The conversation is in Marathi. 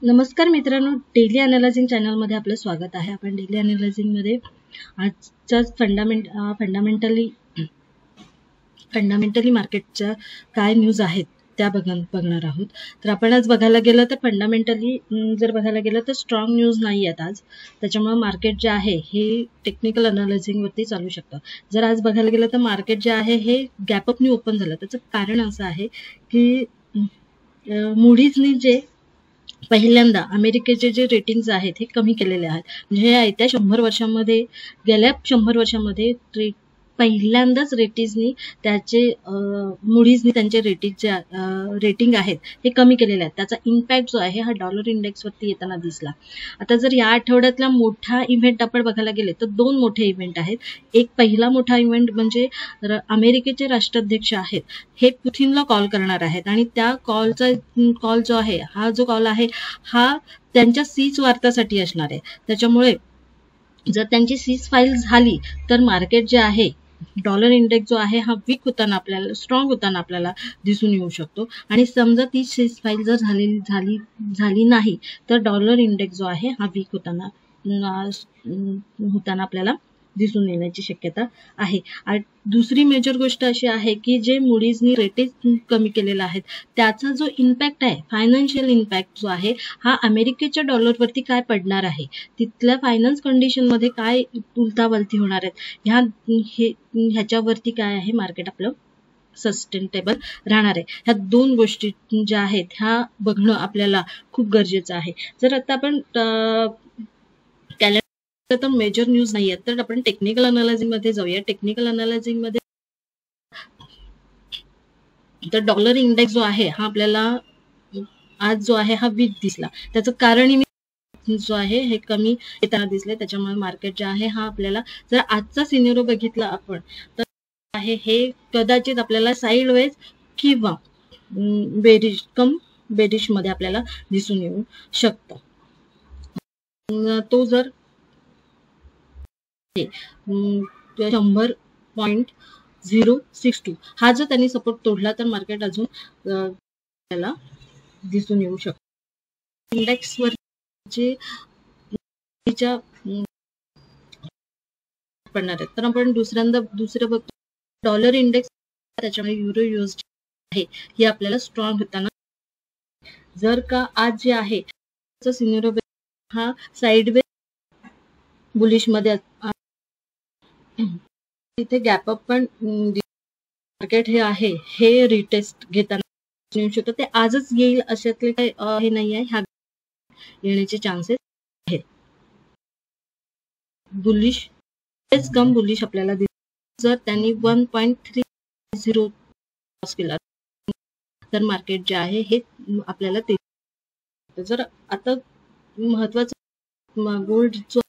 नमस्कार मित्रांनो, डेली अनालायझिंग चॅनलमध्ये आपलं स्वागत आहे. आपण डेली अनालायझिंगमध्ये आजच्या फंडामेंटली मार्केटच्या काय न्यूज आहेत त्या बघणार आहोत. तर आपण आज बघायला गेलं तर फंडामेंटली जर बघायला गेलं तर स्ट्रॉंग न्यूज नाही आहेत आज. त्याच्यामुळे मार्केट जे आहे हे टेक्निकल अनालायझिंगवरती चालू शकतं. जर आज बघायला गेलं तर मार्केट जे आहे हे गॅपअपनी ओपन झालं. त्याचं कारण असं आहे की मूडीजनी जे पहिल्यांदा अमेरिकेचे जे रेटिंग्स आहेत हे कमी केलेले आहेत. म्हणजे हे येत्या 100 वर्षांमध्ये गेल्या 100 वर्षांमध्ये पहिल्यांदाच रेटिंग्सनी त्याचे मूडीजनी त्यांचे रेटिंग आहेत हे कमी केलेले आहेत. त्याचा इम्पॅक्ट जो आहे हा डॉलर इंडेक्सवरती येताना दिसला. आता जर या आठवड्यातला मोठा इव्हेंट आपण बघायला गेले तर 2 मोठे इव्हेंट आहेत. एक पहिला मोठा इव्हेंट म्हणजे अमेरिकेचे राष्ट्राध्यक्ष आहेत हे पुतिनला कॉल करणार आहेत आणि त्या कॉल जो आहे हा जो कॉल आहे हा त्यांच्या सीज वार्तासाठी असणार आहे. त्याच्यामुळे जर त्यांची सीज फाईल झाली तर मार्केट जे आहे डॉलर इंडेक्स जो आहे हा वीक होताना आपल्याला स्ट्रॉंग होताना आपल्याला दिसून येऊ शकतो. आणि समजा ती सीज फाईल जर झाली नाही तर डॉलर इंडेक्स जो आहे हा वीक होताना आपल्याला दिसून येण्याची शक्यता आहे. दुसरी मेजर गोष्ट अशी आहे की जे मूडीजनी रेटिंग कमी केलेला आहे त्याचा जो इम्पॅक्ट आहे फायनान्शियल इम्पॅक्ट जो आहे हा अमेरिकेच्या डॉलरवरती काय पडणार आहे, तिथल्या फायनान्स कंडिशनमध्ये काय उलथावलथी होणार आहेत ह्याच्यावरती काय आहे मार्केट आपलं सस्टेनेबल राहणार आहे. ह्या 2 गोष्टी ज्या आहेत ह्या बघणं आपल्याला खूप गरजेचं आहे. जर आता आपण तर मेजर न्यूज नाही आहेत तर आपण टेक्निकल अनालायझिंग मध्ये जाऊया. टेक्निकल अनालायझिंग मध्ये तर डॉलर इंडेक्स जो आहे हा आपल्याला आज जो आहे हा वीक दिसला. त्याचं कारण जो आहे हे कमी येताना दिसले. त्याच्यामुळे मार्केट जे आहे हा आपल्याला जर आजचा सिनेरिओ बघितला आपण तर आहे हे कदाचित आपल्याला साईडवेज किंवा बेरिश मध्ये आपल्याला दिसून येऊ शकतं. तो जर 100.062 हा जर त्यांनी सपोर्ट तोडला तर मार्केट अजून आपल्याला दिसून येऊ शकतो. इंडेक्स वर जे पडणार आहेत तर आपण दुसरं बघतो डॉलर इंडेक्स. त्याच्यामुळे युरो USD आहे हे आपल्याला स्ट्रॉंग होताना जर का आज जे आहे सिनेरिओ हा साइडवे बुलिश मध्ये इथे गॅपअप पण मार्केट हे आहे हे रिटेस्ट घेताना येऊ शकतो. ते आजच येईल अशातले काही हे नाही आहे. ह्या येण्याचे चान्सेस आहेत. बुलिश कम बुलिश आपल्याला जर त्यांनी 1.30 क्रॉस केला तर मार्केट जे आहे हे आपल्याला ते जर आता महत्वाचं गोल्ड जो